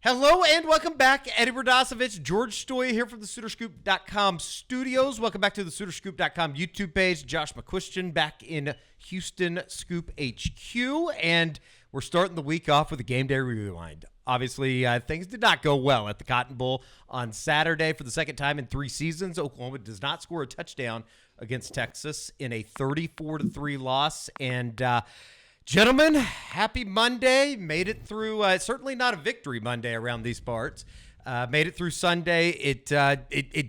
Hello and welcome back. Eddie Radosevich, George Stoia here from the SoonerScoop.com studios. Welcome back to the SoonerScoop.com YouTube page. Josh McCuistion back in Houston Scoop HQ. And we're starting the week off with a Gameday Rewind. Obviously, things did not go well at the Cotton Bowl on Saturday. For the second time in 3 seasons, Oklahoma does not score a touchdown against Texas in a 34-3 loss. And gentlemen, happy Monday. Made it through, certainly not a victory Monday around these parts. Made it through Sunday. It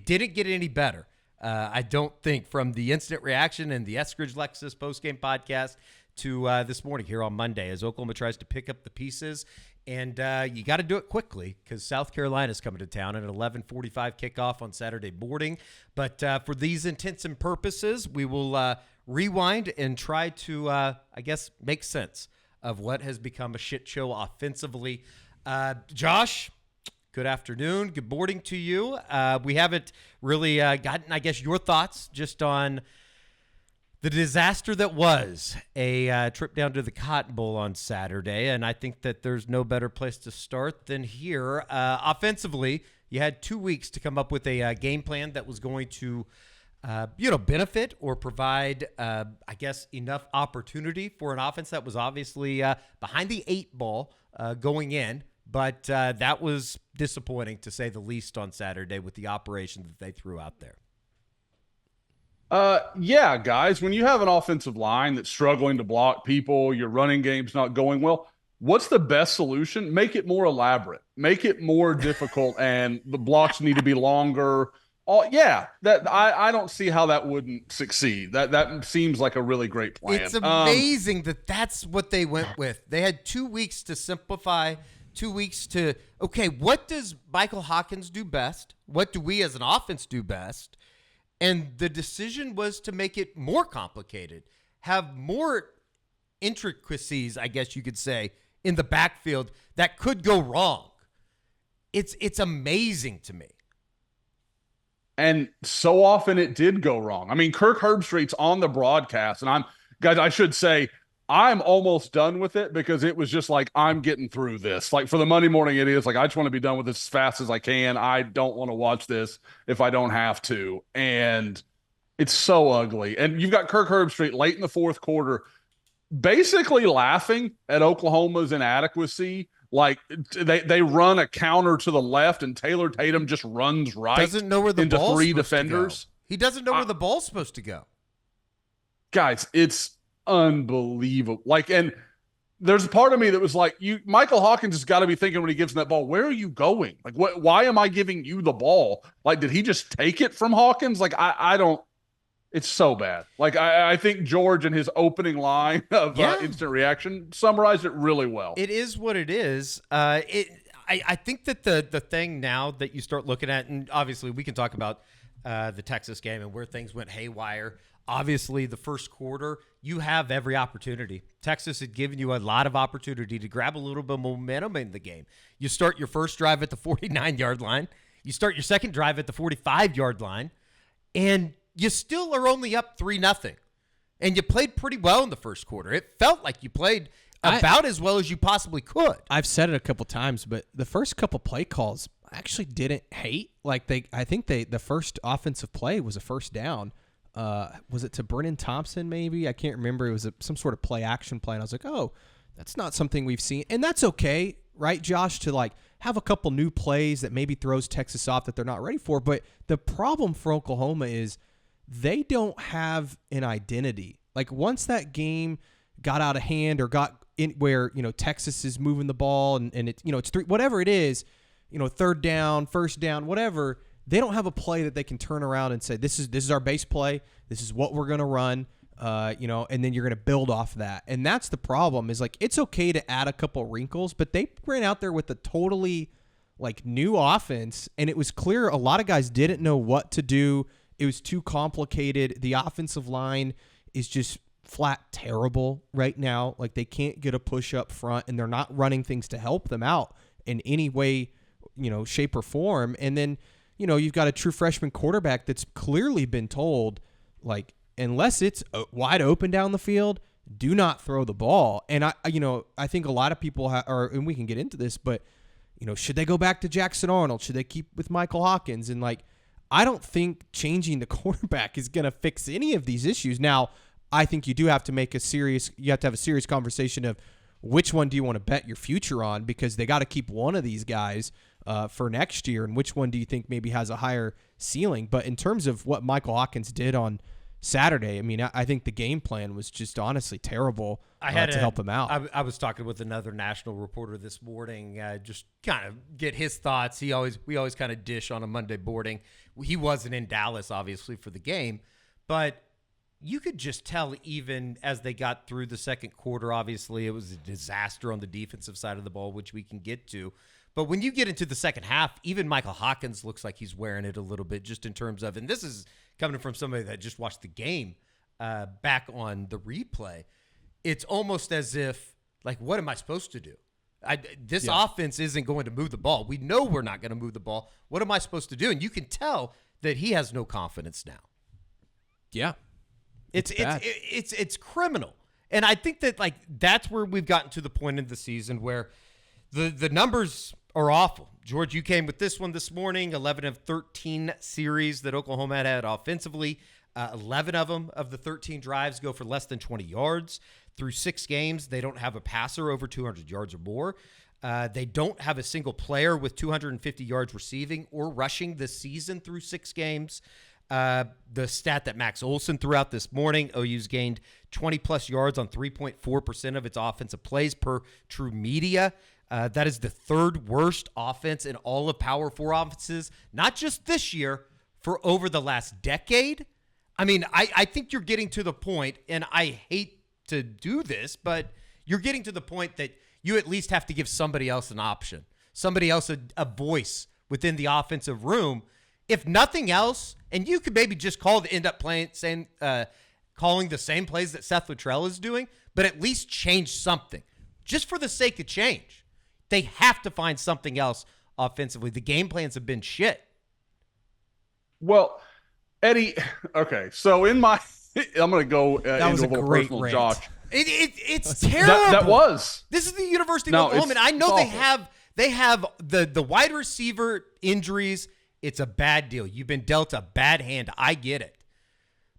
didn't get any better, I don't think, from the instant reaction and the Eskridge Lexus postgame podcast to this morning here on Monday as Oklahoma tries to pick up the pieces. And you got to do it quickly because South Carolina's coming to town at an 11:45 kickoff on Saturday morning. But for these intents and purposes, we will rewind and try to, make sense of what has become a shit show offensively. Josh, good afternoon. Good morning to you. We haven't really gotten, your thoughts just on the disaster that was a trip down to the Cotton Bowl on Saturday, and I think that there's no better place to start than here. Offensively, you had 2 weeks to come up with a game plan that was going to benefit or provide, enough opportunity for an offense that was obviously behind the 8 ball going in. But that was disappointing, to say the least, on Saturday with the operation that they threw out there. Guys, when you have an offensive line that's struggling to block people, your running game's not going well, what's the best solution? Make it more elaborate. Make it more difficult, and the blocks need to be longer. I don't see how that wouldn't succeed. That seems like a really great plan. It's amazing that's what they went with. They had 2 weeks to simplify, 2 weeks to, what does Michael Hawkins do best? What do we as an offense do best? And the decision was to make it more complicated, have more intricacies, I guess you could say, in the backfield that could go wrong. It's amazing to me. And so often it did go wrong. I mean, Kirk Herbstreit's on the broadcast, and I should say, I'm almost done with it because it was just like, I'm getting through this. Like for the Monday morning, it is like, I just want to be done with this as fast as I can. I don't want to watch this if I don't have to. And it's so ugly. And you've got Kirk Herbstreit late in the fourth quarter, basically laughing at Oklahoma's inadequacy. Like they run a counter to the left and Taylor Tatum just runs right. Doesn't know where the into ball's 3 defenders. He doesn't know where the ball's supposed to go. Guys, it's unbelievable. And there's a part of me that was like, Michael Hawkins has got to be thinking when he gives him that ball, where are you going? Like, why am I giving you the ball? Like, did he just take it from Hawkins? Like, I don't, it's so bad. Like, I think George and his opening line of instant reaction summarized it really well. It is what it is. I think that the thing now that you start looking at, and obviously we can talk about the Texas game and where things went haywire. Obviously, the first quarter, you have every opportunity. Texas had given you a lot of opportunity to grab a little bit of momentum in the game. You start your first drive at the 49-yard line. You start your second drive at the 45-yard line. And you still are only up 3-0. And you played pretty well in the first quarter. It felt like you played about as well as you possibly could. I've said it a couple times, but the first couple play calls I actually didn't hate. I think the first offensive play was a first down. Was it to Brennan Thompson maybe? I can't remember. It was some sort of play action play. And I was like, oh, that's not something we've seen. And that's okay, right, Josh, to have a couple new plays that maybe throws Texas off that they're not ready for. But the problem for Oklahoma is they don't have an identity. Like once that game got out of hand or got in where, Texas is moving the ball and it's 3, whatever it is, third down, first down, whatever, they don't have a play that they can turn around and say, this is our base play. This is what we're going to run, and then you're going to build off that. And that's the problem is it's okay to add a couple wrinkles, but they ran out there with a totally new offense. And it was clear a lot of guys didn't know what to do. It was too complicated. The offensive line is just flat terrible right now. They can't get a push up front and they're not running things to help them out in any way, shape or form. And then, you've got a true freshman quarterback that's clearly been told, unless it's wide open down the field, do not throw the ball. And I think a lot of people and we can get into this, but should they go back to Jackson Arnold? Should they keep with Michael Hawkins? And I don't think changing the quarterback is going to fix any of these issues. Now, I think you do have to have a serious conversation of which one do you want to bet your future on, because they got to keep one of these guys for next year, and which one do you think maybe has a higher ceiling. But in terms of what Michael Hawkins did on Saturday, I mean, I think the game plan was just honestly terrible to help him out. I was talking with another national reporter this morning, just kind of get his thoughts. We always kind of dish on a Monday boarding. He wasn't in Dallas, obviously, for the game, but you could just tell even as they got through the second quarter, obviously it was a disaster on the defensive side of the ball, which we can get to. But when you get into the second half, even Michael Hawkins looks like he's wearing it a little bit, just in terms of, and this is coming from somebody that just watched the game back on the replay, it's almost as if, what am I supposed to do? This offense isn't going to move the ball. We know we're not going to move the ball. What am I supposed to do? And you can tell that he has no confidence now. Yeah. It's criminal. And I think that that's where we've gotten to the point in the season where the numbers are awful. George, you came with this one this morning, 11 of 13 series that Oklahoma had offensively. 11 of them, of the 13 drives, go for less than 20 yards. Through 6 games, they don't have a passer over 200 yards or more. They don't have a single player with 250 yards receiving or rushing this season through 6 games. The stat that Max Olson threw out this morning, OU's gained 20-plus yards on 3.4% of its offensive plays per True Media. That is the 3rd worst offense in all of Power 4 offenses, not just this year, for over the last decade. I mean, I think you're getting to the point, and I hate to do this, but you're getting to the point that you at least have to give somebody else an option, somebody else a voice within the offensive room. If nothing else, and you could maybe just calling the same plays that Seth Luttrell is doing, but at least change something, just for the sake of change. They have to find something else offensively. The game plans have been shit. Well, Eddie, okay, so I'm going to go into a little personal, rant. Josh. It's terrible. That was. This is the University of Oklahoma, and I know they have the wide receiver injuries. It's a bad deal. You've been dealt a bad hand. I get it.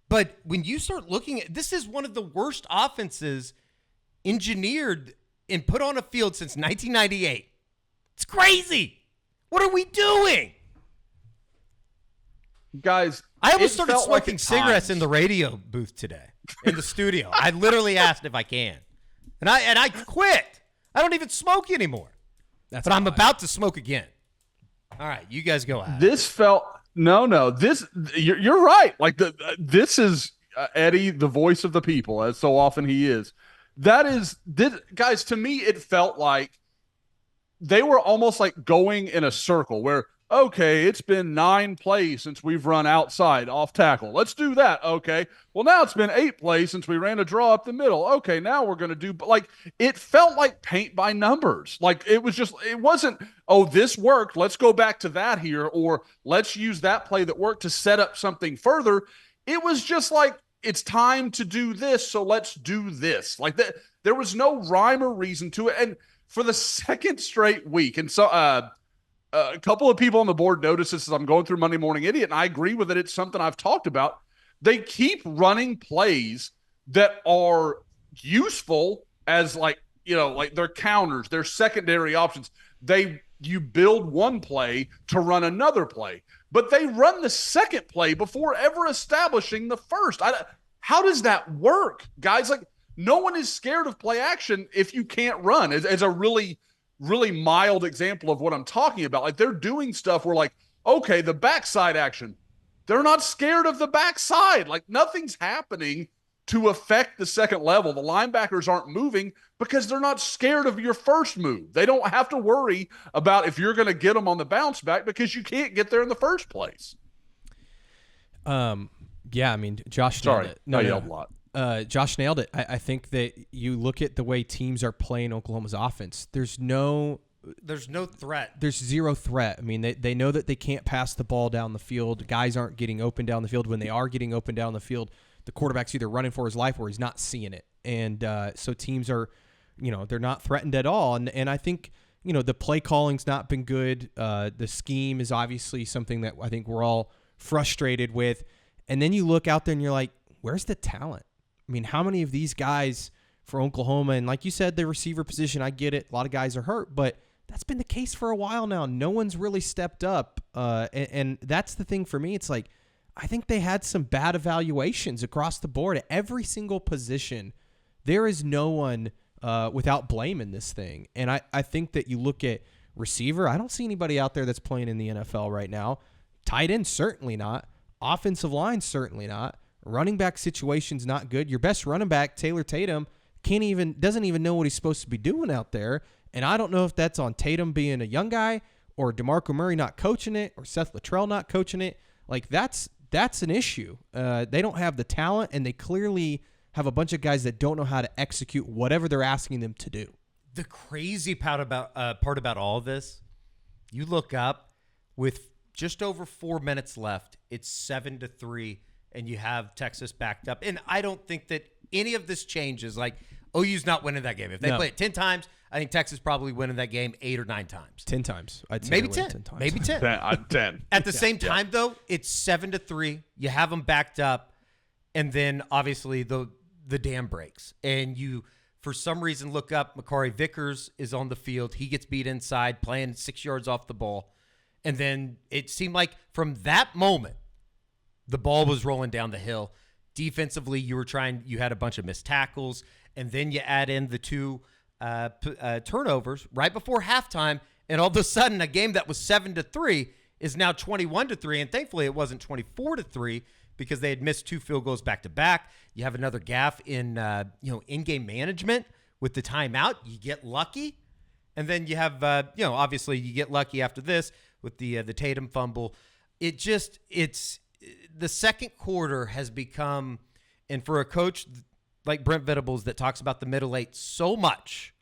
But when you start looking at, this is one of the worst offenses engineered and put on a field since 1998. It's crazy. What are we doing? Guys, I almost started smoking cigarettes in the radio booth today, in the studio. I literally asked if I can. And I quit. I don't even smoke anymore. But I'm about to smoke again. All right, you guys go ahead. This felt you're right. This is Eddie, the voice of the people, as so often he is. Guys, to me, it felt like they were almost like going in a circle where, okay, it's been 9 plays since we've run outside off tackle. Let's do that. Okay. Well, now it's been 8 plays since we ran a draw up the middle. Okay, now we're going to do, it felt like paint by numbers. It wasn't, oh, this worked, let's go back to that here, or let's use that play that worked to set up something further. It was just it's time to do this, so let's do this. There was no rhyme or reason to it. And for the second straight week, and so a couple of people on the board noticed this as I'm going through Monday Morning Idiot, and I agree with it. It's something I've talked about. They keep running plays that are useful as their counters, their secondary options. You build one play to run another play, but they run the second play before ever establishing the first. How does that work, guys? No one is scared of play action if you can't run. As a really mild example of what I'm talking about. They're doing stuff where okay, the backside action, they're not scared of the backside. Nothing's happening to affect the second level. The linebackers aren't moving because they're not scared of your first move. They don't have to worry about if you're going to get them on the bounce back because you can't get there in the first place. Yeah, I mean, Josh nailed it. I yelled a lot. Josh nailed it. I think that you look at the way teams are playing Oklahoma's offense. There's no threat. There's zero threat. I mean, they know that they can't pass the ball down the field. Guys aren't getting open down the field. When they are getting open down the field, the quarterback's either running for his life or he's not seeing it. And so teams are, they're not threatened at all. And I think the play calling's not been good. The scheme is obviously something that I think we're all frustrated with. And then you look out there and you're like, where's the talent? I mean, how many of these guys for Oklahoma, and like you said, the receiver position, I get it. A lot of guys are hurt, but that's been the case for a while now. No one's really stepped up. And that's the thing for me. It's like, I think they had some bad evaluations across the board at every single position. There is no one without blame in this thing. And I think that you look at receiver, I don't see anybody out there that's playing in the NFL right now. Tight end, certainly not. Offensive line, certainly not. Running back situation's not good. Your best running back, Taylor Tatum, doesn't even know what he's supposed to be doing out there. And I don't know if that's on Tatum being a young guy or DeMarco Murray not coaching it or Seth Luttrell not coaching it. Like, that's an issue. They don't have the talent, and they clearly have a bunch of guys that don't know how to execute whatever they're asking them to do. The crazy part about all of this, you look up with just over 4 minutes left, it's 7-3, and you have Texas backed up. And I don't think that any of this changes. Like, OU's not winning that game. If they play it 10 times, I think Texas probably winning that game 8 or 9 times. 10 times. I'd say maybe they 10. win 10 times. Maybe 10. 10. At the same time, though, it's 7-3. You have them backed up, and then obviously the dam breaks. And you, for some reason, look up. Makari Vickers is on the field. He gets beat inside, playing 6 yards off the ball. And then it seemed like from that moment, the ball was rolling down the hill. Defensively, you had a bunch of missed tackles, and then you add in the 2 turnovers right before halftime, and all of a sudden, a game that was 7-3 is now 21-3, and thankfully, it wasn't 24-3 because they had missed 2 field goals back to back. You have another gaffe in in-game management with the timeout. You get lucky, and then you have obviously you get lucky after this with the Tatum fumble. It's the second quarter has become, and for a coach like Brent Venables that talks about the middle eight so much,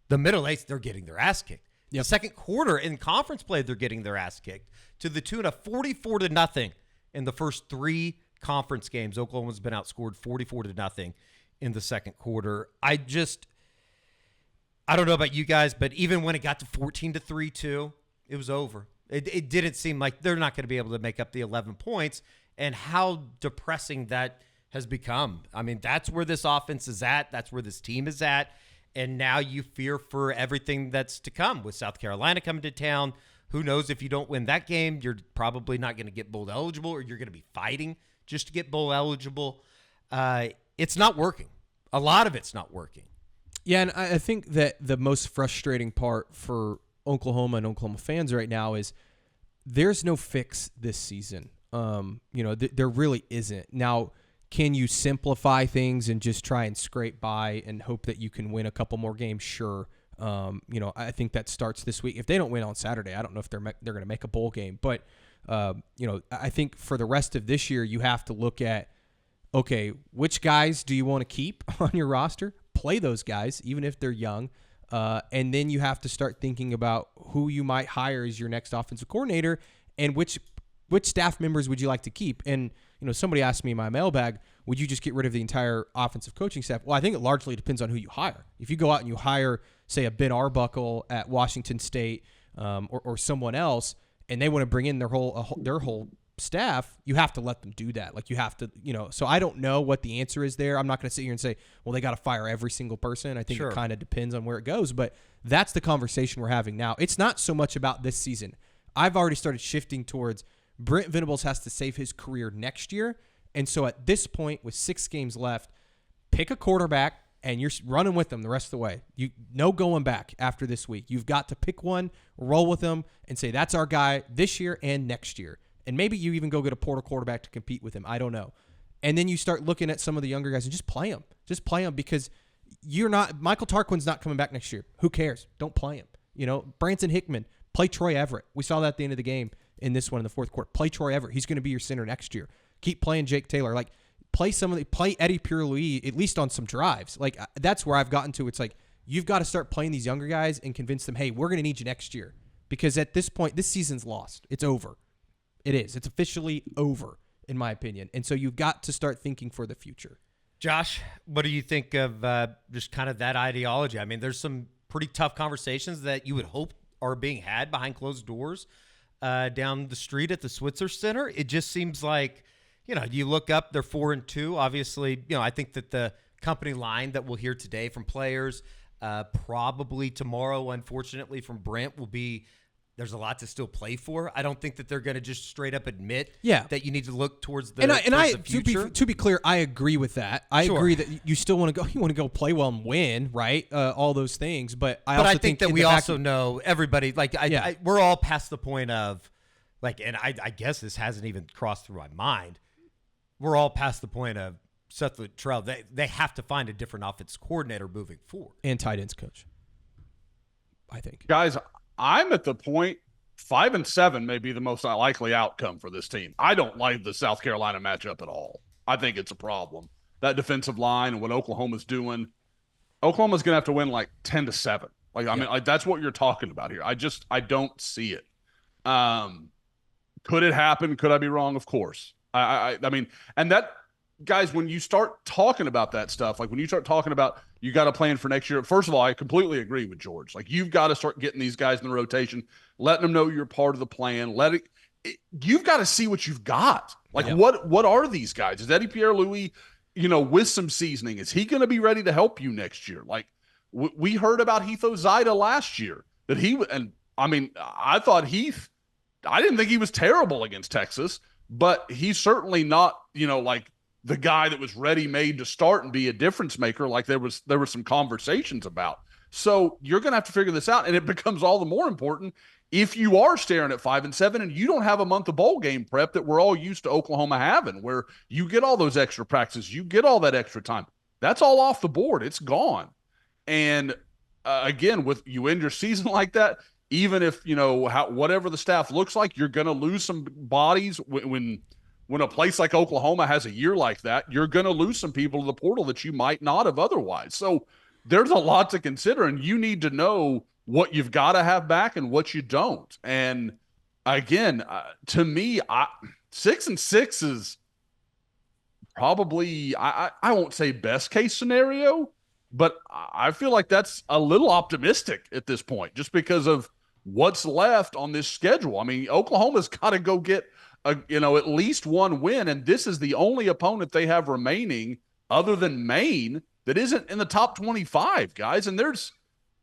the middle eights, they're getting their ass kicked. Yep. The second quarter in conference play, they're getting their ass kicked to the tune of 44-0 in the first 3 conference games. Oklahoma's been outscored 44-0 in the second quarter. I don't know about you guys, but even when it got to 14-3 too, it was over. It didn't seem like they're not going to be able to make up the 11 points, and how depressing that has become. I mean, that's where this offense is at. That's where this team is at. And now you fear for everything that's to come with South Carolina coming to town. Who knows, if you don't win that game, you're probably not going to get bowl eligible, or you're going to be fighting just to get bowl eligible. It's not working. A lot of it's not working. Yeah, and I think that the most frustrating part for Oklahoma and Oklahoma fans right now is there's no fix this season. There really isn't. Now, can you simplify things and just try and scrape by and hope that you can win a couple more games? Sure. I think that starts this week. If they don't win on Saturday, I don't know if they're going to make a bowl game. But, I think for the rest of this year, you have to look at, okay, which guys do you want to keep on your roster? Play those guys, even if they're young. And then you have to start thinking about who you might hire as your next offensive coordinator and which staff members would you like to keep. And, somebody asked me in my mailbag, would you just get rid of the entire offensive coaching staff? Well, I think it largely depends on who you hire. If you go out and you hire, say, a Ben Arbuckle at Washington State or someone else, and they want to bring in their whole staff, you have to let them do that. Like, you have to, so I don't know what the answer is there. I'm not going to sit here and say, well, they got to fire every single person. I think It kind of depends on where it goes, but that's the conversation we're having now. It's not so much about this season. I've already started shifting towards Brent Venables has to save his career next year. And so at this point, with 6 games left, pick a quarterback and you're running with them the rest of the way. No going back after this week. You've got to pick one, roll with them, and say, that's our guy this year and next year. And maybe you even go get a portal quarterback to compete with him. I don't know. And then you start looking at some of the younger guys and just play them. Just play them, because Michael Tarquin's not coming back next year. Who cares? Don't play him. Branson Hickman, play Troy Everett. We saw that at the end of the game in this one in the fourth quarter. Play Troy Everett. He's going to be your center next year. Keep playing Jake Taylor. Like, play Eddie Pierre-Louis at least on some drives. Like, that's where I've gotten to. It's like, you've got to start playing these younger guys and convince them, hey, we're going to need you next year. Because at this point, this season's lost. It's over. It is. It's officially over, in my opinion. And so you've got to start thinking for the future. Josh, what do you think of just kind of that ideology? I mean, there's some pretty tough conversations that you would hope are being had behind closed doors down the street at the Switzer Center. It just seems like, you look up, they're 4-2. Obviously, I think that the company line that we'll hear today from players, probably tomorrow, unfortunately, from Brent will be, there's a lot to still play for. I don't think that they're going to just straight up admit that you need to look towards the future. To be clear, I agree with that. I agree that you still want to go. You want to go play well and win, right? All those things. But I think that we also know everybody. Like we're all past the point of, like, and I guess this hasn't even crossed through my mind. We're all past the point of Seth Luttrell. They have to find a different offense coordinator moving forward and tight ends coach. I think, guys. I'm at the point 5-7 may be the most likely outcome for this team. I don't like the South Carolina matchup at all. I think it's a problem. That defensive line and what Oklahoma's doing, Oklahoma's going to have to win like 10-7. Like, that's what you're talking about here. I don't see it. Could it happen? Could I be wrong? Of course. I mean, and that, guys, when you start talking about that stuff, like when you start talking about you got to plan for next year, first of all, I completely agree with George. Like, you've got to start getting these guys in the rotation, letting them know you're part of the plan. You've got to see what you've got. Like, what are these guys? Is Eddie Pierre-Louis, with some seasoning, is he going to be ready to help you next year? Like, we heard about Heath Ozida last year that I thought Heath, I didn't think he was terrible against Texas, but he's certainly not, like the guy that was ready-made to start and be a difference maker like there were some conversations about. So you're going to have to figure this out, and it becomes all the more important if you are staring at 5-7 and you don't have a month of bowl game prep that we're all used to Oklahoma having, where you get all those extra practices, you get all that extra time. That's all off the board. It's gone. And again, with you end your season like that, even if, whatever the staff looks like, you're going to lose some bodies when a place like Oklahoma has a year like that, you're going to lose some people to the portal that you might not have otherwise. So there's a lot to consider, and you need to know what you've got to have back and what you don't. And again, to me, 6-6 is probably, I won't say best case scenario, but I feel like that's a little optimistic at this point, just because of what's left on this schedule. I mean, Oklahoma's got to go get at least one win, and this is the only opponent they have remaining other than Maine that isn't in the top 25, guys. And there's,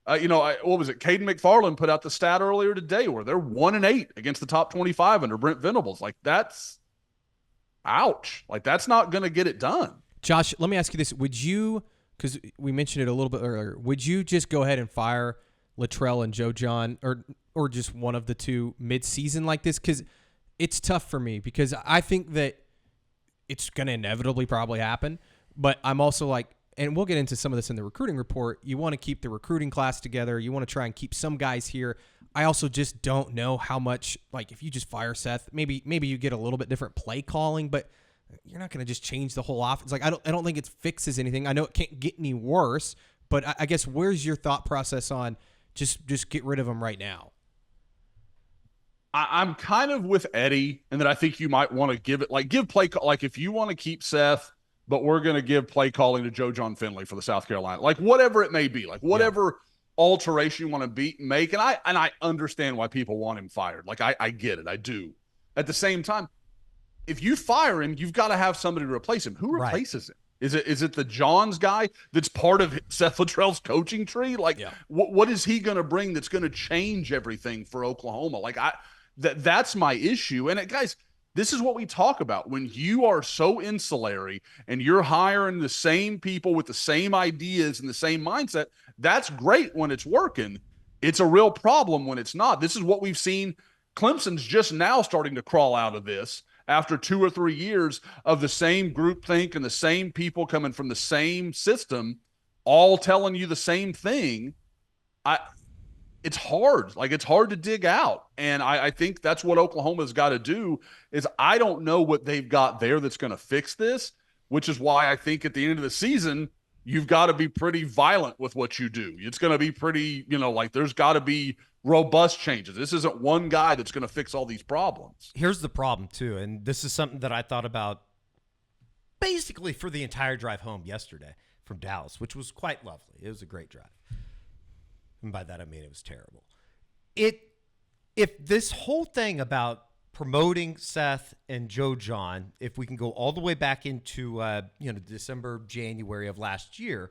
what was it? Caden McFarland put out the stat earlier today where they're 1-8 against the top 25 under Brent Venables. Like, that's ouch. Like, that's not going to get it done. Josh, let me ask you this. Would you, because we mentioned it a little bit earlier, would you just go ahead and fire Luttrell and Joe John or just one of the two mid-season like this? Because it's tough for me, because I think that it's going to inevitably probably happen. But I'm also like, and we'll get into some of this in the recruiting report, you want to keep the recruiting class together. You want to try and keep some guys here. I also just don't know how much, like, if you just fire Seth, maybe you get a little bit different play calling, but you're not going to just change the whole offense. Like, I don't think it fixes anything. I know it can't get any worse, but I guess where's your thought process on just get rid of him right now? I'm kind of with Eddie, and that I think you might want to give play, like if you want to keep Seth, but we're going to give play calling to Joe John Finley for the South Carolina, like whatever it may be, like whatever alteration you want to make. And I understand why people want him fired. Like, I get it. I do. At the same time, if you fire him, you've got to have somebody to replace him. Who replaces him? Is it the Johns guy that's part of Seth Luttrell's coaching tree? Like, what is he going to bring that's going to change everything for Oklahoma? Like, that's my issue. And guys, this is what we talk about. When you are so insulary and you're hiring the same people with the same ideas and the same mindset, that's great when it's working. It's a real problem when it's not. This is what we've seen. Clemson's just now starting to crawl out of this after 2 or 3 years of the same groupthink and the same people coming from the same system, all telling you the same thing. It's hard. Like, it's hard to dig out. And I think that's what Oklahoma's got to do. Is I don't know what they've got there that's going to fix this, which is why I think at the end of the season, you've got to be pretty violent with what you do. It's going to be pretty, like there's got to be robust changes. This isn't one guy that's going to fix all these problems. Here's the problem too. And this is something that I thought about basically for the entire drive home yesterday from Dallas, which was quite lovely. It was a great drive. And by that, I mean it was terrible. If this whole thing about promoting Seth and Joe John, if we can go all the way back into December, January of last year,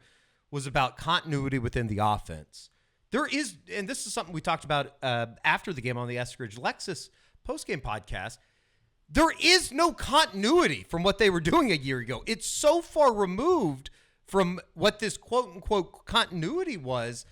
was about continuity within the offense. There is, and this is something we talked about after the game on the Eskridge Lexus postgame podcast. There is no continuity from what they were doing a year ago. It's so far removed from what this quote unquote continuity was.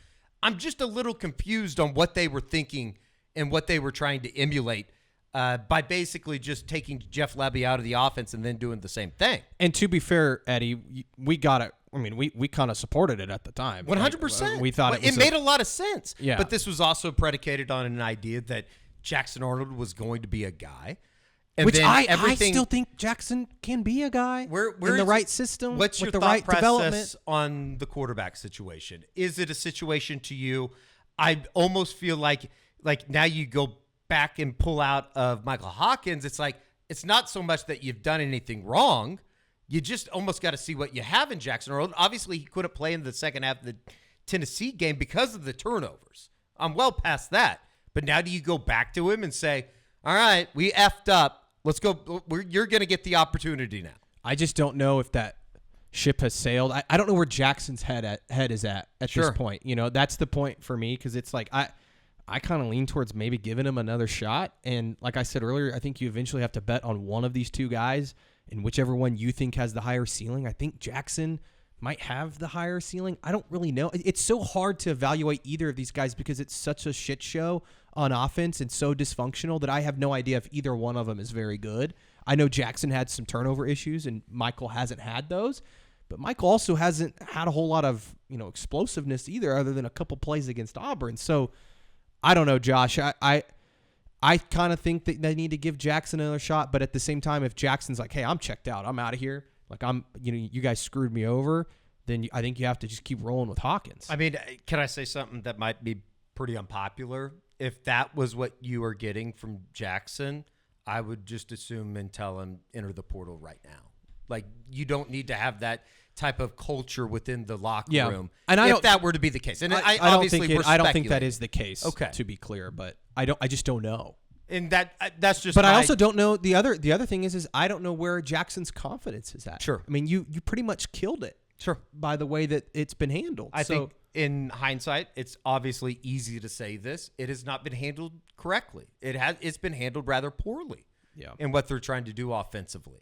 I'm just a little confused on what they were thinking and what they were trying to emulate by basically just taking Jeff Lebby out of the offense and then doing the same thing. And to be fair, Eddie, we got it. I mean, we kind of supported it at the time. 100%. We thought it made a lot of sense. Yeah. But this was also predicated on an idea that Jackson Arnold was going to be a guy. And which then I still think Jackson can be a guy in the right system. What's with your the thought right process development on the quarterback situation? Is it a situation to you? I almost feel like now you go back and pull out of Michael Hawkins. It's like it's not so much that you've done anything wrong. You just almost got to see what you have in Jackson Arnold. Obviously, he couldn't play in the second half of the Tennessee game because of the turnovers. I'm well past that. But now do you go back to him and say, all right, we effed up. Let's go. You're going to get the opportunity now. I just don't know if that ship has sailed. I don't know where Jackson's head is at Sure. this point. That's the point for me because it's like I kind of lean towards maybe giving him another shot. And like I said earlier, I think you eventually have to bet on one of these two guys, and whichever one you think has the higher ceiling. I think Jackson might have the higher ceiling. I don't really know. It's so hard to evaluate either of these guys because it's such a shit show on offense and so dysfunctional that I have no idea if either one of them is very good. I know Jackson had some turnover issues and Michael hasn't had those, but Michael also hasn't had a whole lot of, explosiveness either other than a couple plays against Auburn. So I don't know, Josh. I kind of think that they need to give Jackson another shot, but at the same time, if Jackson's like, hey, I'm checked out, I'm out of here, like you guys screwed me over, then I think you have to just keep rolling with Hawkins. I mean, can I say something that might be pretty unpopular? If that was what you were getting from Jackson, I would just assume and tell him enter the portal right now. Like, you don't need to have that type of culture within the locker room. And if that were to be the case, and I don't think that is the case. Okay. To be clear, but I just don't know. And that's just. But I also don't know the other thing is I don't know where Jackson's confidence is at. Sure. I mean, you pretty much killed it. Sure. By the way that it's been handled. I think in hindsight, it's obviously easy to say this. It has not been handled correctly. It's been handled rather poorly. Yeah. In what they're trying to do offensively.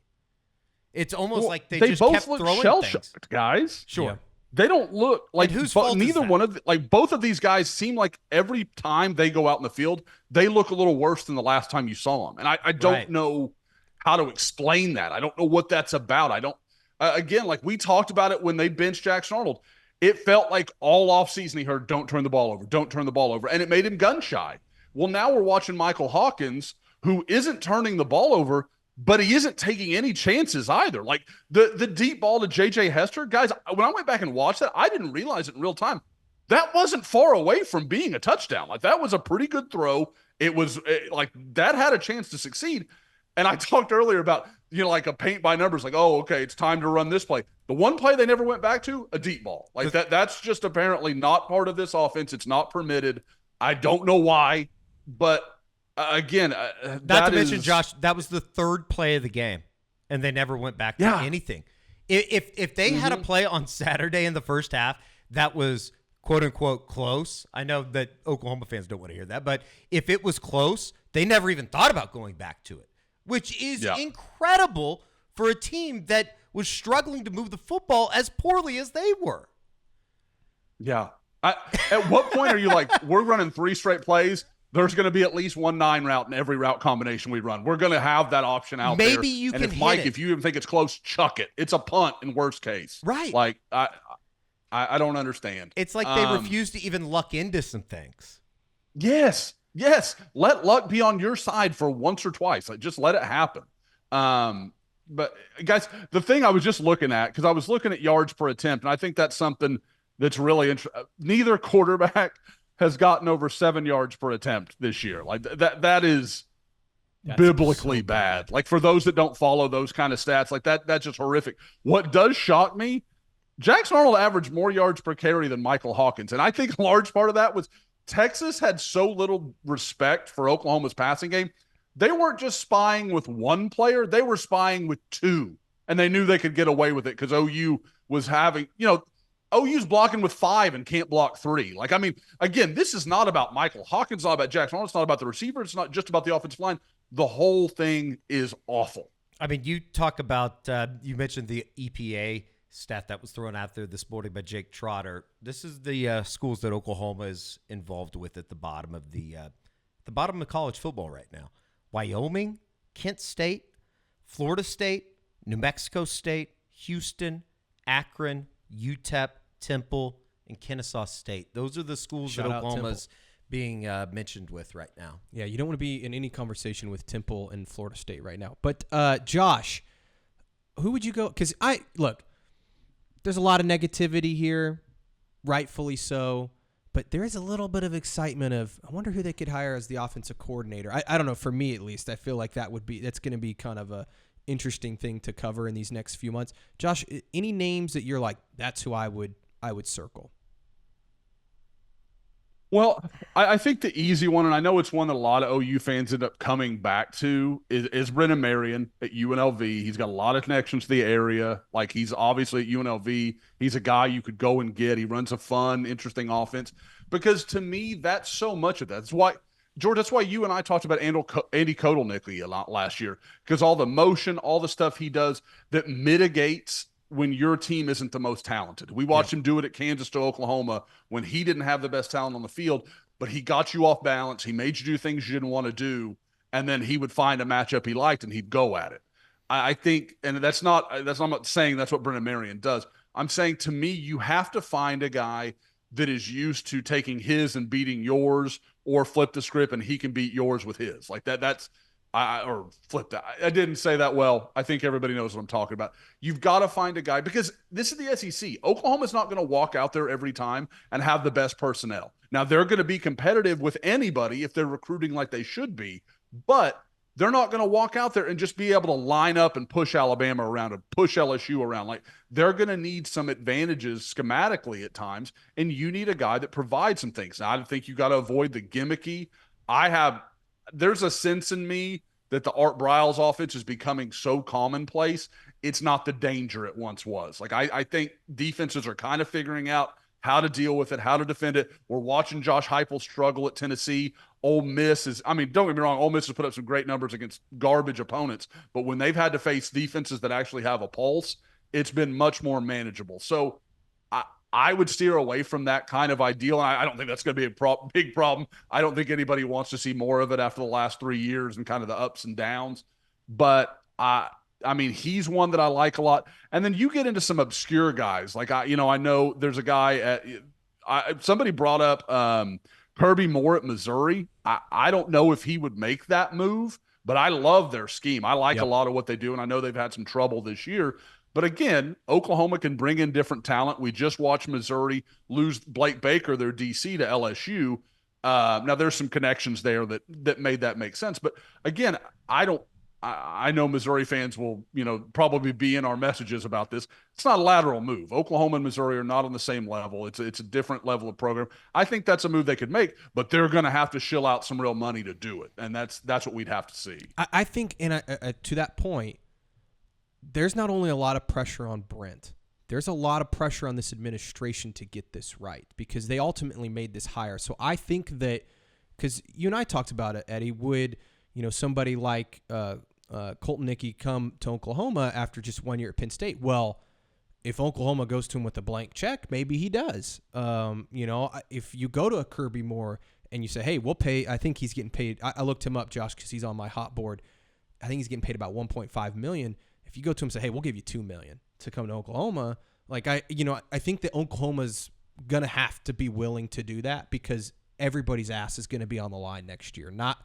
It's almost like they just both kept look throwing shell-shocked, guys. Sure. Yeah. They don't look like whose fault is neither that? one of both of these guys seem like every time they go out in the field, they look a little worse than the last time you saw them. And I don't know how to explain that. I don't know what that's about. I don't. Again, like we talked about it when they benched Jackson Arnold, it felt like all offseason he heard, don't turn the ball over, don't turn the ball over. And it made him gun shy. Well, now we're watching Michael Hawkins, who isn't turning the ball over, but he isn't taking any chances either. Like the deep ball to J.J. Hester, guys, when I went back and watched that, I didn't realize it in real time. That wasn't far away from being a touchdown. Like that was a pretty good throw. It was like that had a chance to succeed. And I talked earlier about, like a paint by numbers, like, oh, okay, it's time to run this play. The one play they never went back to, a deep ball. Like that's just apparently not part of this offense. It's not permitted. I don't know why, but again, not to mention, Josh, that was the third play of the game, and they never went back to anything. If they had a play on Saturday in the first half that was quote unquote close, I know that Oklahoma fans don't want to hear that, but if it was close, they never even thought about going back to it, which is incredible for a team that was struggling to move the football as poorly as they were. Yeah. At what point are you like, we're running 3 straight plays? There's going to be at least 1-9 route in every route combination we run. We're going to have that option out there. Maybe you can hit it. If you even think it's close, chuck it. It's a punt in worst case. Right. Like, I don't understand. It's like they refuse to even luck into some things. Yes. Let luck be on your side for once or twice. Like, just let it happen. But, guys, the thing I was just looking at, because I was looking at yards per attempt, and I think that's something that's really interesting. Neither quarterback has gotten over 7 yards per attempt this year. Like that is biblically so bad. Like for those that don't follow those kind of stats, like that's just horrific. What does shock me, Jackson Arnold averaged more yards per carry than Michael Hawkins. And I think a large part of that was Texas had so little respect for Oklahoma's passing game. They weren't just spying with one player, they were spying with two. And they knew they could get away with it because OU was having, OU's blocking with 5 and can't block 3. Like, I mean, again, this is not about Michael Hawkins, it's not about Jackson Arnold, it's not about the receiver, it's not just about the offensive line. The whole thing is awful. I mean, you talk about, you mentioned the EPA stat that was thrown out there this morning by Jake Trotter. This is the schools that Oklahoma is involved with at the bottom of college football right now. Wyoming, Kent State, Florida State, New Mexico State, Houston, Akron, UTEP, Temple, and Kennesaw State. Those are the schools that Oklahoma's being mentioned with right now. Yeah, you don't want to be in any conversation with Temple and Florida State right now. But Josh, who would you go? Because there's a lot of negativity here, rightfully so. But there is a little bit of excitement of, I wonder who they could hire as the offensive coordinator. I don't know, for me at least, I feel like that's going to be kind of a interesting thing to cover in these next few months. Josh, any names that you're like, that's who I would circle? Well, I think the easy one, and I know it's one that a lot of OU fans end up coming back to, is Brennan Marion at UNLV. He's got a lot of connections to the area. Like, he's obviously at UNLV. He's a guy you could go and get. He runs a fun, interesting offense. Because to me, that's so much of that. That's why, George, that's why you and I talked about Andy Kotelnicki a lot last year. Because all the motion, all the stuff he does that mitigates when your team isn't the most talented. We watched him do it at Kansas to Oklahoma when he didn't have the best talent on the field, but he got you off balance. He made you do things you didn't want to do, and then he would find a matchup he liked, and he'd go at it. I think, and I'm not saying that's what Brennan Marion does. I'm saying, to me, you have to find a guy that is used to taking his and beating yours, or flip the script and he can beat yours with his. Like that's – or flip that. I didn't say that well. I think everybody knows what I'm talking about. You've got to find a guy, because this is the SEC. Oklahoma's not going to walk out there every time and have the best personnel. Now, they're going to be competitive with anybody if they're recruiting like they should be, but they're not going to walk out there and just be able to line up and push Alabama around and push LSU around. Like, they're going to need some advantages schematically at times, and you need a guy that provides some things. Now, I think you got to avoid the gimmicky. There's a sense in me that the Art Briles offense is becoming so commonplace, it's not the danger it once was. Like, I think defenses are kind of figuring out how to deal with it, how to defend it. We're watching Josh Heupel struggle at Tennessee. Ole Miss don't get me wrong, Ole Miss has put up some great numbers against garbage opponents, but when they've had to face defenses that actually have a pulse, it's been much more manageable. So I would steer away from that kind of ideal, and I don't think that's going to be a big problem. I don't think anybody wants to see more of it after the last 3 years and kind of the ups and downs. But, I mean, he's one that I like a lot. And then you get into some obscure guys. Like, I know there's a guy somebody brought up Kirby Moore at Missouri. I don't know if he would make that move, but I love their scheme. I like a lot of what they do, and I know they've had some trouble this year. But again, Oklahoma can bring in different talent. We just watched Missouri lose Blake Baker, their DC, to LSU. Now, there's some connections there that made that make sense. But again, I know Missouri fans will, probably be in our messages about this. It's not a lateral move. Oklahoma and Missouri are not on the same level. It's a different level of program. I think that's a move they could make, but they're going to have to shill out some real money to do it, and that's what we'd have to see. I think, and to that point, there's not only a lot of pressure on Brent, there's a lot of pressure on this administration to get this right, because they ultimately made this hire. So I think that, because you and I talked about it, Eddie, would somebody like Kotelnicki come to Oklahoma after just 1 year at Penn State? Well, if Oklahoma goes to him with a blank check, maybe he does. If you go to a Kirby Moore and you say, hey, we'll pay, I think he's getting paid. I looked him up, Josh, because he's on my hot board. I think he's getting paid about $1.5 million. If you go to him and say, hey, we'll give you $2 million to come to Oklahoma, I think that Oklahoma's going to have to be willing to do that, because everybody's ass is going to be on the line next year. Not,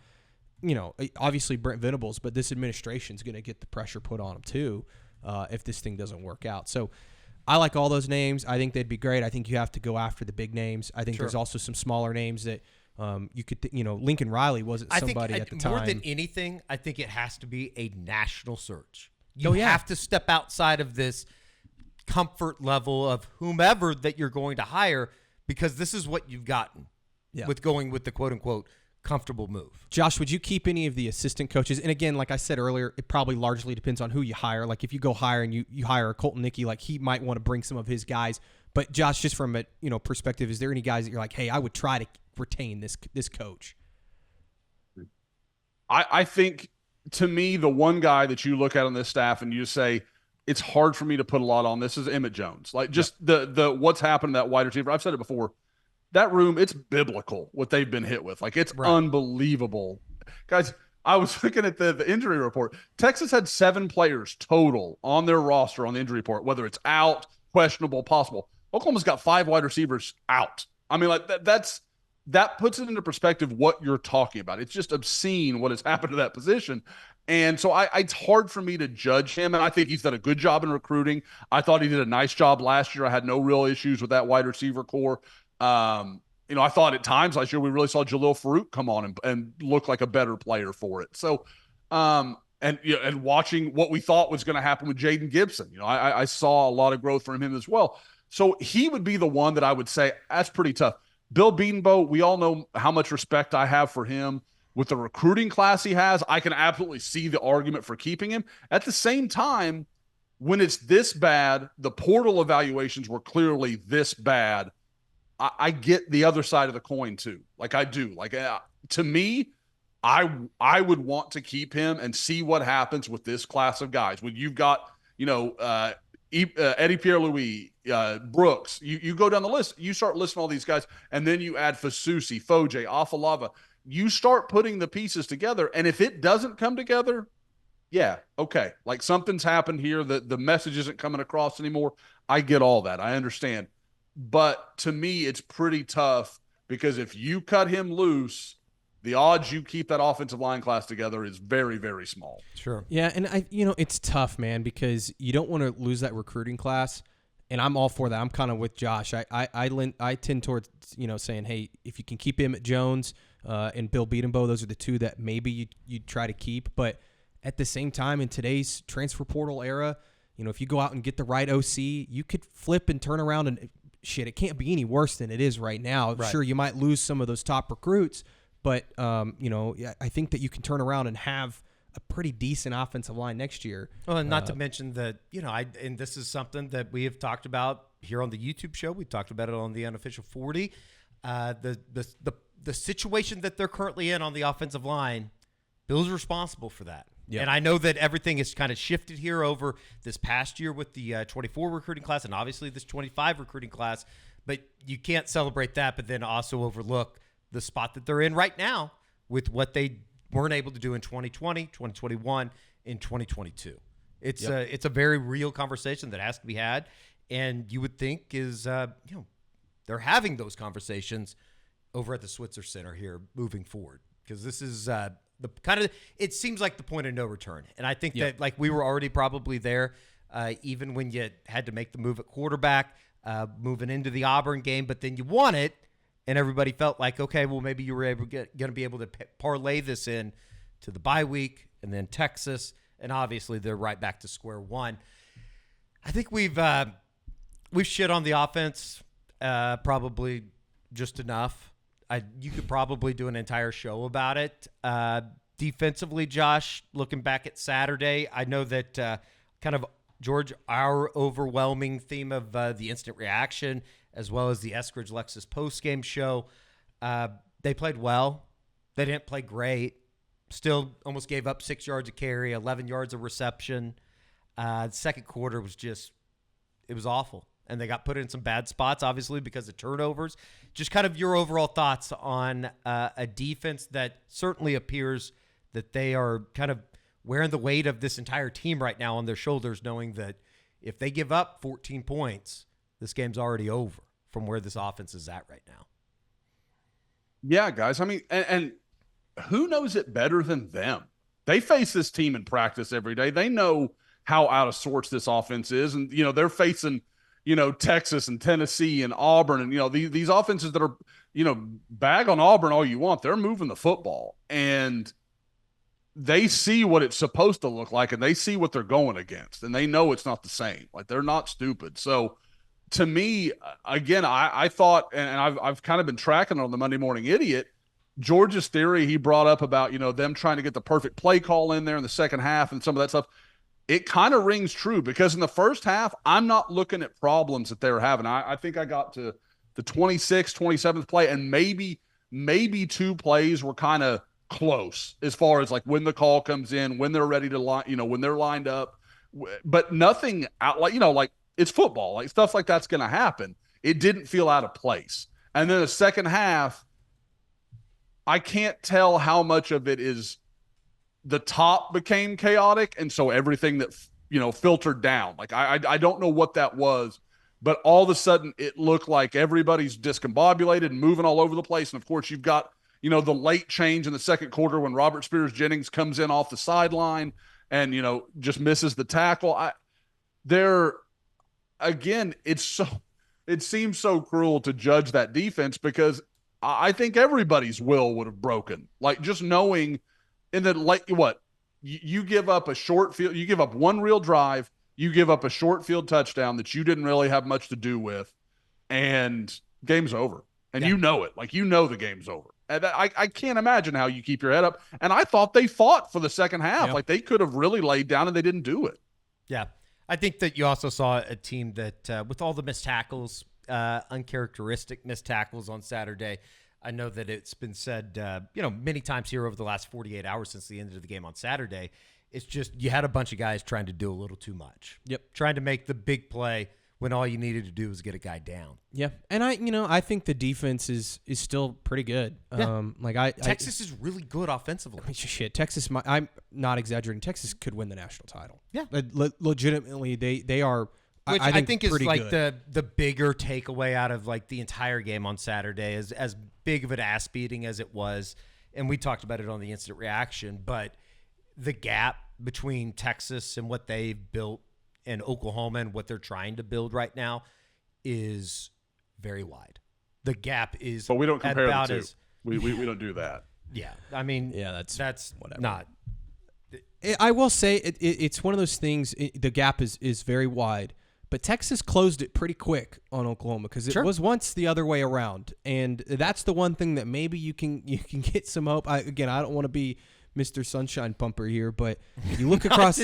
obviously Brent Venables, but this administration's going to get the pressure put on them too if this thing doesn't work out. So I like all those names. I think they'd be great. I think you have to go after the big names. I think there's also some smaller names that you could, Lincoln Riley wasn't somebody at the time. More than anything, I think it has to be a national search. You have to step outside of this comfort level of whomever that you're going to hire, because this is what you've gotten with going with the quote unquote comfortable move. Josh, would you keep any of the assistant coaches? And again, like I said earlier, it probably largely depends on who you hire. Like if you go hire and you hire a Colton Nicky, like he might want to bring some of his guys. But Josh, just from a perspective, is there any guys that you're like, hey, I would try to retain this coach? I think, to me, the one guy that you look at on this staff and you just say, it's hard for me to put a lot on this is Emmett Jones. Like just the what's happened to that wide receiver. I've said it before. That room, it's biblical what they've been hit with. Like it's unbelievable. Guys, I was looking at the injury report. Texas had 7 players total on their roster on the injury report, whether it's out, questionable, possible. Oklahoma's got 5 wide receivers out. I mean, like that puts it into perspective what you're talking about. It's just obscene what has happened to that position. And so it's hard for me to judge him. And I think he's done a good job in recruiting. I thought he did a nice job last year. I had no real issues with that wide receiver core. I thought at times last year we really saw Jalil Farouk come on and look like a better player for it. So, and watching what we thought was going to happen with Jaden Gibson, I saw a lot of growth from him as well. So he would be the one that I would say that's pretty tough. Bill Bedenbaugh, we all know how much respect I have for him. With the recruiting class he has, I can absolutely see the argument for keeping him. At the same time, when it's this bad, the portal evaluations were clearly this bad. I get the other side of the coin too. Like I do. Like to me, I would want to keep him and see what happens with this class of guys. When you've got, Eddie Pierre-Louis, Brooks, you go down the list, you start listing all these guys, and then you add Fasusi, Foje, Afalava. You start putting the pieces together, and if it doesn't come together, yeah, okay. Like something's happened here, the message isn't coming across anymore. I get all that. I understand. But to me, it's pretty tough because if you cut him loose, the odds you keep that offensive line class together is very, very small. Sure. Yeah, and it's tough, man, because you don't want to lose that recruiting class, and I'm all for that. I'm kind of with Josh. I tend towards saying, hey, if you can keep Emmett Jones and Bill Bedenbaugh, those are the two that maybe you'd try to keep. But at the same time, in today's transfer portal era, if you go out and get the right OC, you could flip and turn around and shit. It can't be any worse than it is right now. Right. Sure, you might lose some of those top recruits. But, I think that you can turn around and have a pretty decent offensive line next year. Well, and not to mention that, and this is something that we have talked about here on the YouTube show. We talked about it on the Unofficial 40. The situation that they're currently in on the offensive line, Bill's responsible for that. Yep. And I know that everything has kind of shifted here over this past year with the 24 recruiting class and obviously this 25 recruiting class. But you can't celebrate that, but then also overlook the spot that they're in right now with what they weren't able to do in 2020, 2021, and 2022. It's a very real conversation that has to be had, and you would think is they're having those conversations over at the Switzer Center here moving forward, because this is it seems like the point of no return, and I think that like we were already probably there, even when you had to make the move at quarterback, moving into the Auburn game, but then you won it. And everybody felt like, okay, well, maybe you were going to be able to parlay this in to the bye week and then Texas. And obviously they're right back to square one. I think we've shit on the offense probably just enough. You could probably do an entire show about it. Defensively, Josh, looking back at Saturday, I know that kind of, George, our overwhelming theme of the instant reaction as well as the Eskridge Lexus postgame show. They played well. They didn't play great. Still almost gave up 6 yards of carry, 11 yards of reception. The second quarter was it was awful. And they got put in some bad spots, obviously, because of turnovers. Just kind of your overall thoughts on a defense that certainly appears that they are kind of wearing the weight of this entire team right now on their shoulders, knowing that if they give up 14 points, this game's already over from where this offense is at right now. Yeah, guys. I mean, and who knows it better than them? They face this team in practice every day. They know how out of sorts this offense is. And, they're facing, Texas and Tennessee and Auburn and, these offenses that are, bag on Auburn all you want. They're moving the football. And they see what it's supposed to look like and they see what they're going against and they know it's not the same. Like they're not stupid. So to me, again, I thought, and I've kind of been tracking on the Monday Morning Idiot, George's theory he brought up about, them trying to get the perfect play call in there in the second half and some of that stuff. It kind of rings true because in the first half, I'm not looking at problems that they were having. I think I got to the 26th, 27th play, and maybe two plays were kind of close as far as like when the call comes in, when they're ready to line, when they're lined up, but nothing out like it's football, like stuff like that's going to happen. It didn't feel out of place. And then the second half, I can't tell how much of it is the top became chaotic. And so everything that, filtered down, like I don't know what that was, but all of a sudden it looked like everybody's discombobulated and moving all over the place. And of course you've got, the late change in the second quarter when Robert Spears-Jennings comes in off the sideline and, just misses the tackle. Again, it seems so cruel to judge that defense because I think everybody's will would have broken. Like just knowing in the you give up a short field, you give up one real drive, you give up a short field touchdown that you didn't really have much to do with, and game's over. And you know it. Like the game's over. And I can't imagine how you keep your head up. And I thought they fought for the second half. Like they could have really laid down and they didn't do it. Yeah. I think that you also saw a team that with all the missed tackles, uncharacteristic missed tackles on Saturday, I know that it's been said, many times here over the last 48 hours since the end of the game on Saturday. It's just you had a bunch of guys trying to do a little too much. Yep. Trying to make the big play when all you needed to do was get a guy down. Yeah. And I think the defense is still pretty good. Yeah. Texas is really good offensively. I mean, shit, Texas, I'm not exaggerating. Texas could win the national title. Yeah. Legitimately, they are. Which I think is like good. the bigger takeaway out of like the entire game on Saturday, is as big of an ass beating as it was. And we talked about it on the instant reaction, but the gap between Texas and what they've built and Oklahoma and what they're trying to build right now is very wide. The gap is, but we don't compare about the two. We don't do that. Yeah, I mean, that's whatever. Not. I will say it's one of those things. The gap is very wide, but Texas closed it pretty quick on Oklahoma because it was once the other way around, and that's the one thing that maybe you can get some hope. I don't want to be Mr. Sunshine Pumper here, but you look across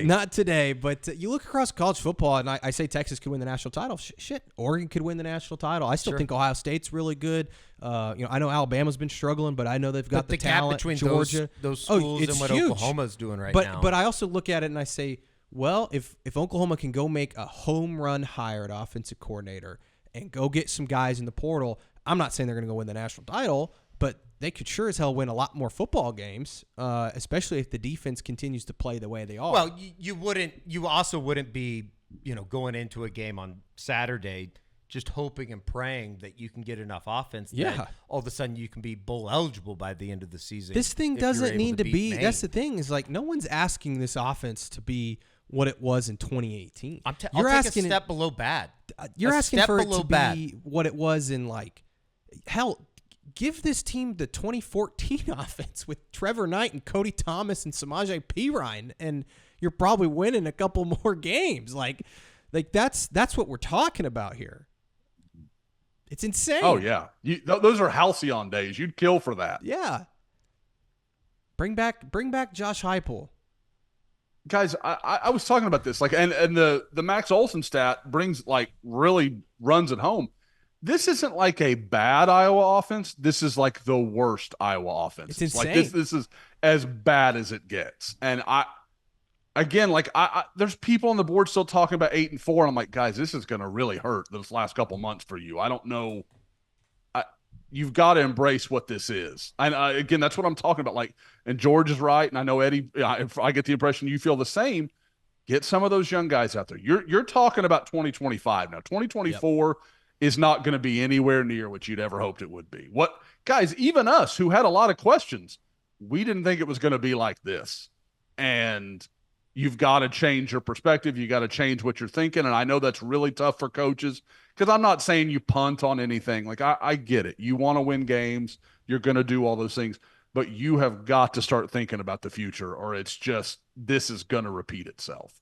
not today, but you look across college football, and I say Texas could win the national title. Shit, Oregon could win the national title. I still think Ohio State's really good. I know Alabama's been struggling, but I know they've got the talent. Gap between Georgia, those schools and what huge. Oklahoma's doing now. But I also look at it and I say, well, if Oklahoma can go make a home run hire at offensive coordinator and go get some guys in the portal, I'm not saying they're going to go win the national title, but they could sure as hell win a lot more football games, especially if the defense continues to play the way they are. Well, you also wouldn't be, going into a game on Saturday just hoping and praying that you can get enough offense that all of a sudden you can be bowl eligible by the end of the season. This thing doesn't need to be. That's the thing, is like no one's asking this offense to be what it was in 2018. You're asking a step below bad. You're asking for it to be what it was in hell. Give this team the 2014 offense with Trevor Knight and Cody Thomas and Samaje Perine, and you're probably winning a couple more games. Like that's what we're talking about here. It's insane. Oh yeah, those are halcyon days. You'd kill for that. Yeah. Bring back Josh Heupel. Guys, I was talking about this, and the Max Olson stat really runs it home. This isn't like a bad Iowa offense. This is like the worst Iowa offense. It's insane. Like this is as bad as it gets. And there's people on the board still talking about 8-4. And I'm like, guys, this is going to really hurt this last couple months for you. I don't know. You've got to embrace what this is. And again, that's what I'm talking about. And George is right. And I know Eddie, if I get the impression you feel the same, get some of those young guys out there. You're talking about 2025 now. 2024 is not going to be anywhere near what you'd ever hoped it would be. Guys, even us who had a lot of questions, we didn't think it was going to be like this. And you've got to change your perspective. You got to change what you're thinking. And I know that's really tough for coaches, because I'm not saying you punt on anything. I get it. You want to win games. You're going to do all those things. but you have got to start thinking about the future, or it's just this is going to repeat itself.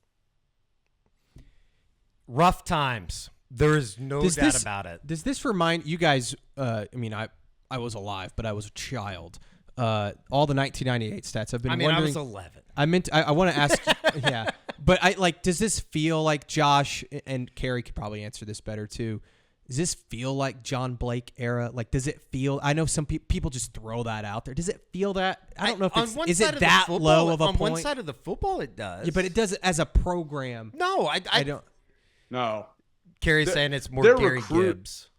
Rough times. There is no doubt about it. Does this remind you guys? I mean, I was alive, but I was a child. All the 1998 stats. I've been wondering. I was 11. I want to ask. Yeah, but does this feel like Josh and Carrie could probably answer this better too? Does this feel like John Blake era? Like, does it feel? I know some people just throw that out there. Does it feel that? I don't know if it's is it that low of a point. On one side of the football, it does. Yeah, but it does it as a program. No, I don't. No. Carrie's saying it's more Gary Gibbs.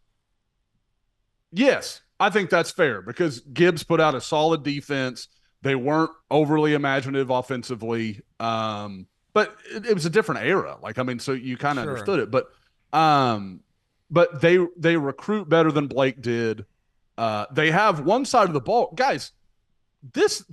Yes, I think that's fair because Gibbs put out a solid defense. They weren't overly imaginative offensively, but it was a different era. So you kind of understood it. But they recruit better than Blake did. They have one side of the ball. Guys, this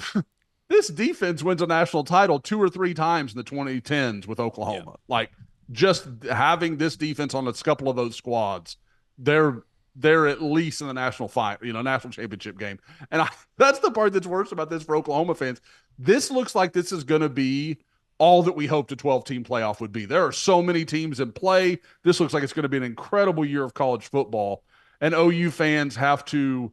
defense wins a national title 2 or 3 times in the 2010s with Oklahoma. Yeah. Just having this defense on a couple of those squads, they're at least in the national championship game. And that's the part that's worse about this for Oklahoma fans. This looks like this is going to be all that we hoped a 12-team playoff would be. There are so many teams in play. This looks like it's going to be an incredible year of college football. And OU fans have to,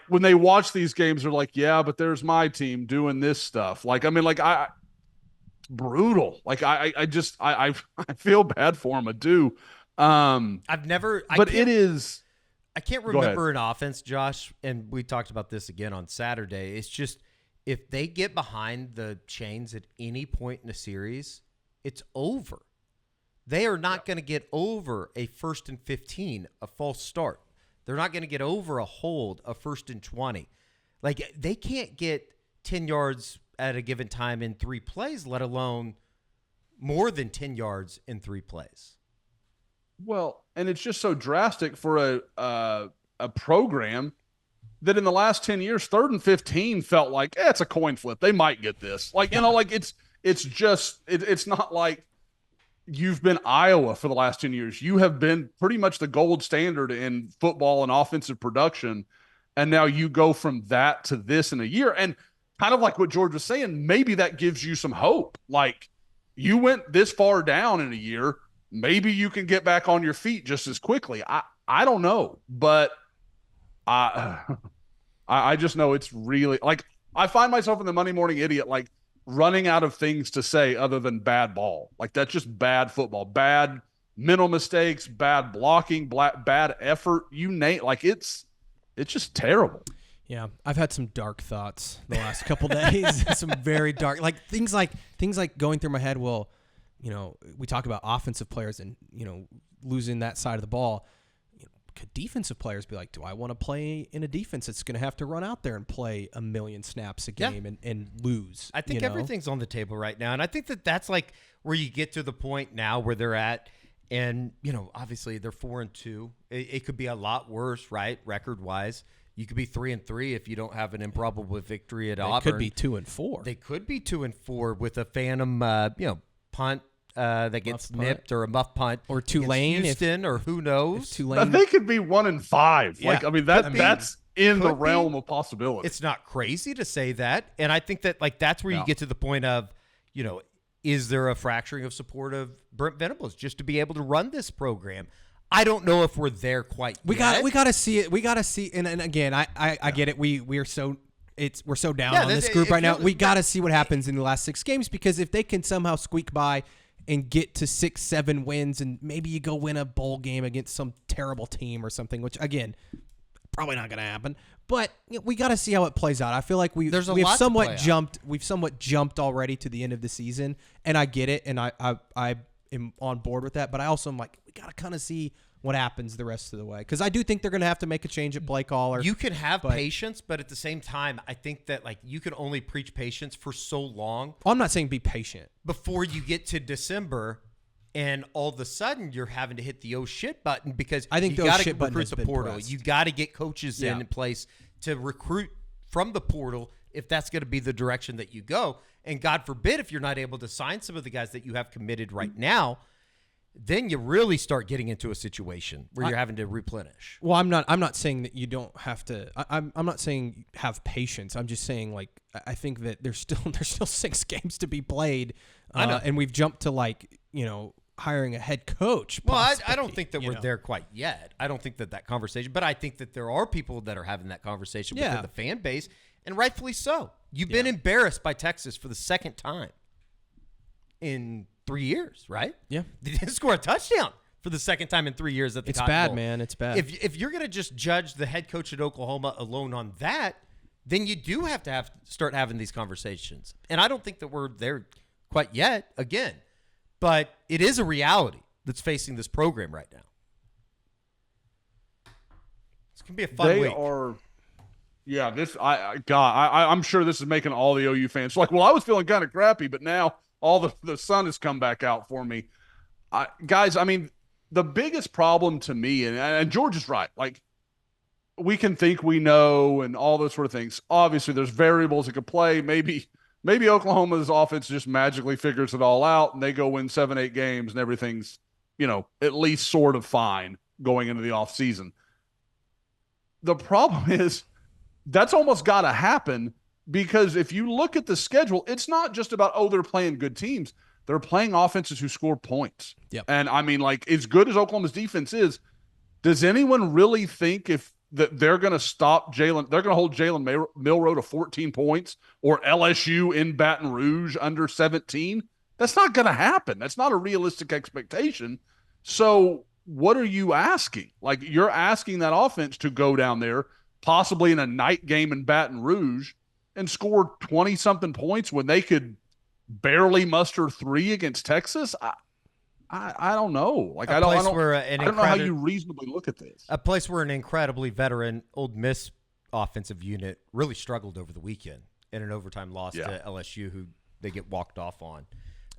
when they watch these games, they're like, yeah, but there's my team doing this stuff. Brutal. I feel bad for him. I do. It is. I can't remember an offense, Josh, and we talked about this again on Saturday. It's just if they get behind the chains at any point in the series, it's over. They are not going to get over a 1st and 15, a false start. They're not going to get over a hold, a 1st and 20. They can't get 10 yards at a given time in 3 plays, let alone more than 10 yards in 3 plays. Well, and it's just so drastic for a program that in the last 10 years, 3rd and 15 felt like it's a coin flip. They might get this. It's not like you've been Iowa for the last 10 years. You have been pretty much the gold standard in football and offensive production. And now you go from that to this in a year. And kind of like what George was saying, maybe that gives you some hope. You went this far down in a year. Maybe you can get back on your feet just as quickly. I don't know, but I just know it's really I find myself in the Monday Morning Idiot, running out of things to say other than bad ball. That's just bad football, bad mental mistakes, bad blocking, bad effort. You name it's just terrible. Yeah, I've had some dark thoughts the last couple days. Some very dark, things like going through my head. Well, we talk about offensive players and losing that side of the ball. Could defensive players be like, do I want to play in a defense that's going to have to run out there and play a million snaps a game and lose? I think everything's on the table right now, and I think that's where you get to the point now where they're at, and obviously they're 4-2. It could be a lot worse, right? Record wise. You could be 3-3 if you don't have an improbable victory at Auburn. They could be 2-4. They could be 2-4 with a phantom, punt that gets nipped or a muff punt or Tulane, Houston, or who knows? Tulane, they could be 1-5. Yeah. That's in the realm of possibility. It's not crazy to say that, and I think that that's where you get to the point of, is there a fracturing of support of Brent Venables just to be able to run this program? I don't know if we're there quite yet. We got to see it. We got to see, and again, I get it. We're so down on this group right now. We got to see what happens in the last 6 games, because if they can somehow squeak by and get to 6-7 wins, and maybe you go win a bowl game against some terrible team or something, which again, probably not going to happen. But we got to see how it plays out. I feel like we've somewhat jumped already to the end of the season, and I get it, and I am on board with that. But I also am like, we got to kind of see what happens the rest of the way, because I do think they're going to have to make a change at play caller. You can have patience, but at the same time, I think that you can only preach patience for so long. Well, I'm not saying be patient before you get to December, and all of a sudden you're having to hit the shit button, because I think you got to recruit the portal. You got to get coaches in place to recruit from the portal if that's going to be the direction that you go. And God forbid if you're not able to sign some of the guys that you have committed right now. then you really start getting into a situation where you're having to replenish. Well, I'm not saying that you don't have to. I'm not saying have patience. I'm just saying, like, I think that there's still 6 games to be played, and we've jumped to hiring a head coach. Well, I don't think that we're there quite yet. I don't think that conversation, but I think that there are people that are having that conversation within the fan base, and rightfully so. You've been embarrassed by Texas for the second time in 3 years, right? Yeah. They didn't score a touchdown for the second time in 3 years at the Cotton bad, Bowl. man. It's bad. If you're going to just judge the head coach at Oklahoma alone on that, then you do have to start having these conversations. And I don't think that we're there quite yet, again. But it is a reality that's facing this program right now. It's going to be a fun week. Yeah, I'm sure this is making all the OU fans like, well, I was feeling kind of crappy, but now all the sun has come back out for me. Guys, I mean, the biggest problem to me, and George is right, like, we can think we know and all those sort of things. Obviously, there's variables that could play. Maybe Oklahoma's offense just magically figures it all out and they go win 7-8 games and everything's, at least sort of fine going into the offseason. The problem is that's almost got to happen because if you look at the schedule, it's not just about, they're playing good teams. They're playing offenses who score points. Yep. And, I mean, like, as good as Oklahoma's defense is, does anyone really think that they're going to stop Jalen? They're going to hold Jalen Milroe to 14 points or LSU in Baton Rouge under 17? That's not going to happen. That's not a realistic expectation. So what are you asking? Like, you're asking that offense to go down there, possibly in a night game in Baton Rouge, and score 20-something points when they could barely muster 3 against Texas? I don't know. Like, I don't know how you reasonably look at this. A place where an incredibly veteran Ole Miss offensive unit really struggled over the weekend in an overtime loss to LSU, who they get walked off on.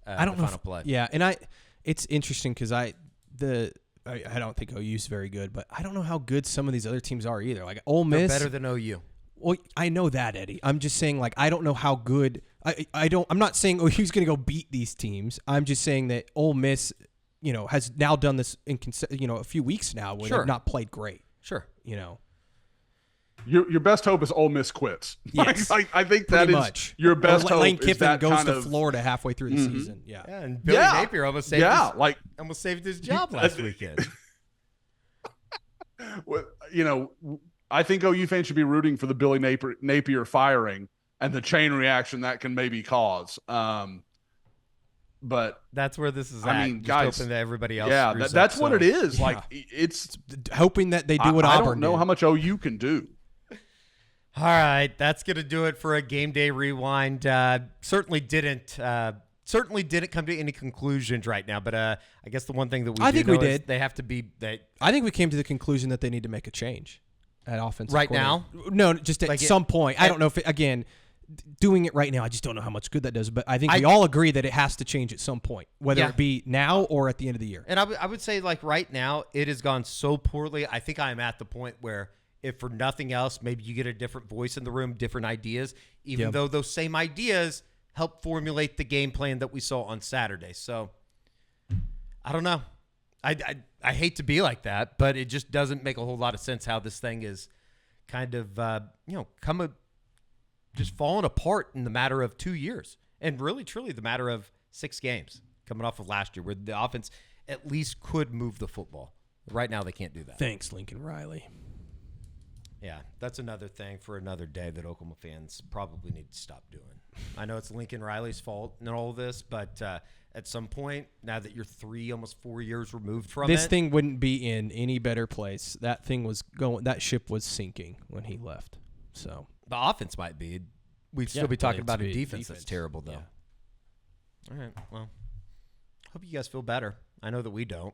I don't know. Final play. Yeah, and it's interesting because I don't think OU's very good, but I don't know how good some of these other teams are either. Like Ole Miss, they're better than OU. Well, I know that, Eddie. I'm just saying, like, I don't know how good. I'm not saying OU's going to go beat these teams. I'm just saying that Ole Miss, has now done this in a few weeks now when they've not played great. Sure. Your best hope is Ole Miss quits. Yes. I think that is your best hope. Lane is Kiffin that goes to Florida halfway through the season. Yeah. And Billy Napier almost saved his job last weekend. I think OU fans should be rooting for the Billy Napier firing and the chain reaction that can maybe cause. But that's where this is at. I mean, guys, hoping that everybody else. Yeah, that's what it is. Yeah. Like, it's hoping that they do what Auburn I don't know did. how much OU can do. All right, that's gonna do it for a Game Day Rewind. Certainly didn't come to any conclusions right now. But I guess the one thing that we did. They have to be. I think we came to the conclusion that they need to make a change at offensive right now. No, just at some point. I don't know if doing it right now, I just don't know how much good that does. But I think we all agree that it has to change at some point, whether it be now or at the end of the year. And I would say, like, right now, it has gone so poorly. I think I'm at the point where, if for nothing else, maybe you get a different voice in the room, different ideas, even though those same ideas help formulate the game plan that we saw on Saturday. So, I don't know. I hate to be like that, but it just doesn't make a whole lot of sense how this thing is kind of, just falling apart in the matter of 2 years, and really, truly, the matter of 6 games coming off of last year, where the offense at least could move the football. Right now, they can't do that. Thanks, Lincoln Riley. Yeah, that's another thing for another day that Oklahoma fans probably need to stop doing. I know it's Lincoln Riley's fault in all of this, but at some point, now that you're 3, almost 4 years removed from this thing wouldn't be in any better place. That thing was going. That ship was sinking when he left. So. The offense might be. We'd still be talking about a defense that's terrible, though. Yeah. All right. Well, hope you guys feel better. I know that we don't.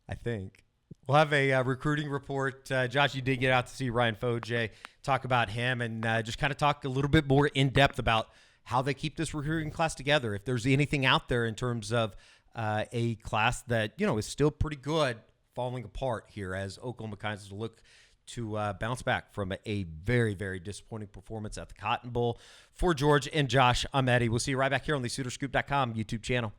I think. We'll have a recruiting report. Josh, you did get out to see Ryan Foje, talk about him, and just kind of talk a little bit more in depth about how they keep this recruiting class together. If there's anything out there in terms of a class that, is still pretty good, falling apart here as Oklahoma kind of look to bounce back from a very, very disappointing performance at the Cotton Bowl. For George and Josh, I'm Eddie. We'll see you right back here on the SoonerScoop.com YouTube channel.